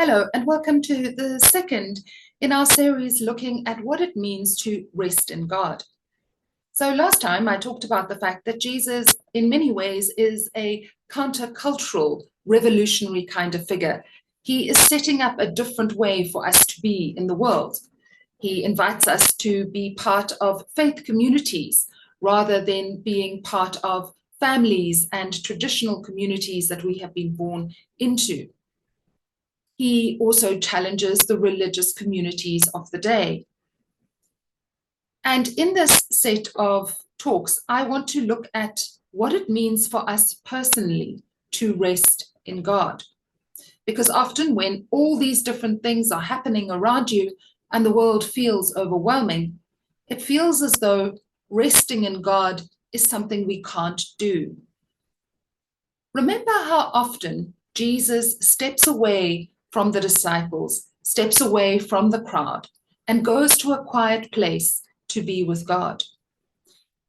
Hello, and welcome to the second in our series looking at what it means to rest in God. So, last time I talked about the fact that Jesus, in many ways, is a countercultural, revolutionary kind of figure. He is setting up a different way for us to be in the world. He invites us to be part of faith communities rather than being part of families and traditional communities that we have been born into. He also challenges the religious communities of the day. And in this set of talks, I want to look at what it means for us personally to rest in God. Because often when all these different things are happening around you and the world feels overwhelming, it feels as though resting in God is something we can't do. Remember how often Jesus steps away from the disciples, steps away from the crowd, and goes to a quiet place to be with God.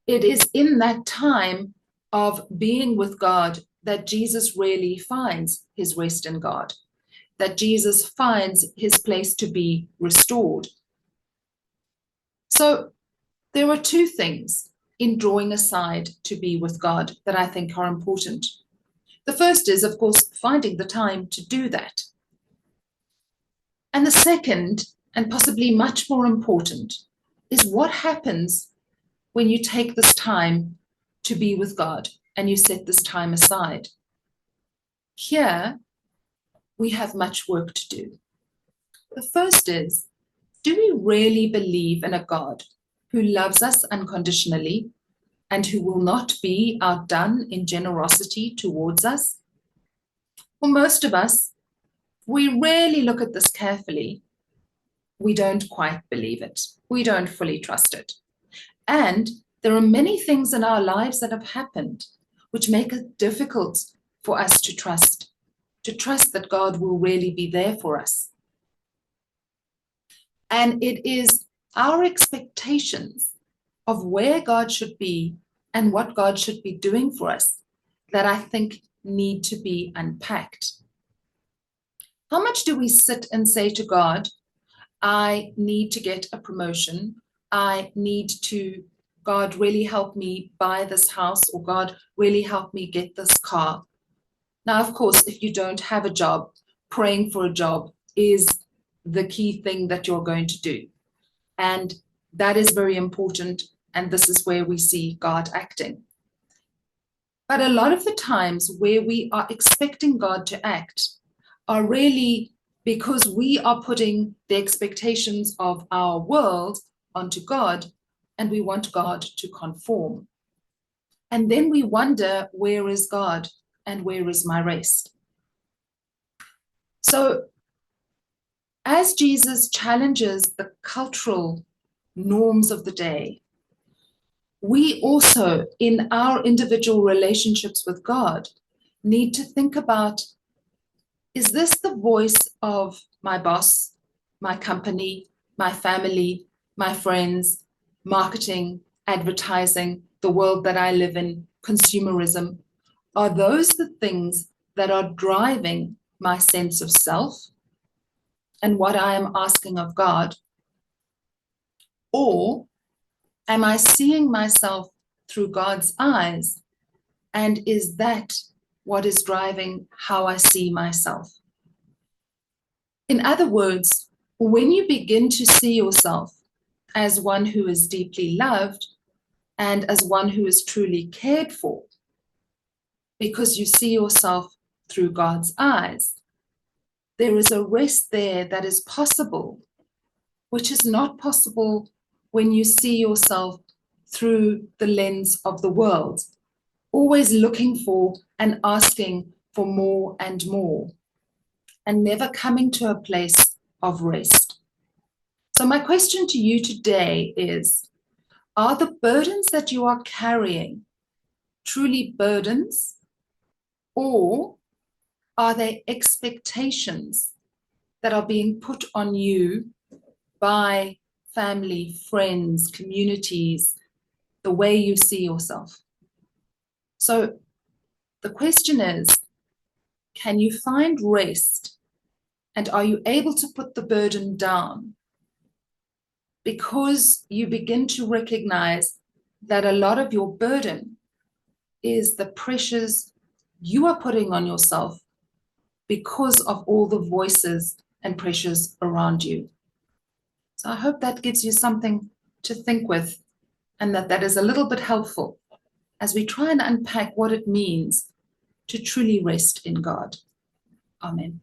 It is in that time of being with God that Jesus really finds his rest in God, that Jesus finds his place to be restored. So there are two things in drawing aside to be with God that I think are important. The first is, of course, finding the time to do that. And the second, and possibly much more important, is what happens when you take this time to be with God and you set this time aside. Here, we have much work to do. The first is, do we really believe in a God who loves us unconditionally and who will not be outdone in generosity towards us? For most of us, we really look at this carefully. We don't quite believe it. We don't fully trust it. And there are many things in our lives that have happened which make it difficult for us to trust that God will really be there for us. And it is our expectations of where God should be and what God should be doing for us that I think need to be unpacked. How much do we sit and say to God, I need to get a promotion. I need to, God, really help me buy this house, or God, really help me get this car. Now, of course, if you don't have a job, praying for a job is the key thing that you're going to do. And that is very important. And this is where we see God acting. But a lot of the times where we are expecting God to act are really because we are putting the expectations of our world onto God, and we want God to conform. And then we wonder, where is God and where is my rest? So as Jesus challenges the cultural norms of the day, we also, in our individual relationships with God, need to think about, is this the voice of my boss, my company, my family, my friends, marketing, advertising, the world that I live in, consumerism? Are those the things that are driving my sense of self and what I am asking of God? Or am I seeing myself through God's eyes? And is that what is driving how I see myself? In other words, when you begin to see yourself as one who is deeply loved and as one who is truly cared for, because you see yourself through God's eyes, there is a rest there that is possible, which is not possible when you see yourself through the lens of the world, always looking for and asking for more and more, and never coming to a place of rest. So my question to you today is, are the burdens that you are carrying truly burdens, or are they expectations that are being put on you by family, friends, communities, the way you see yourself? So the question is, can you find rest And are you able to put the burden down? Because you begin to recognize that a lot of your burden is the pressures you are putting on yourself because of all the voices and pressures around you. So I hope that gives you something to think with, and that is a little bit helpful as we try and unpack what it means to truly rest in God. Amen.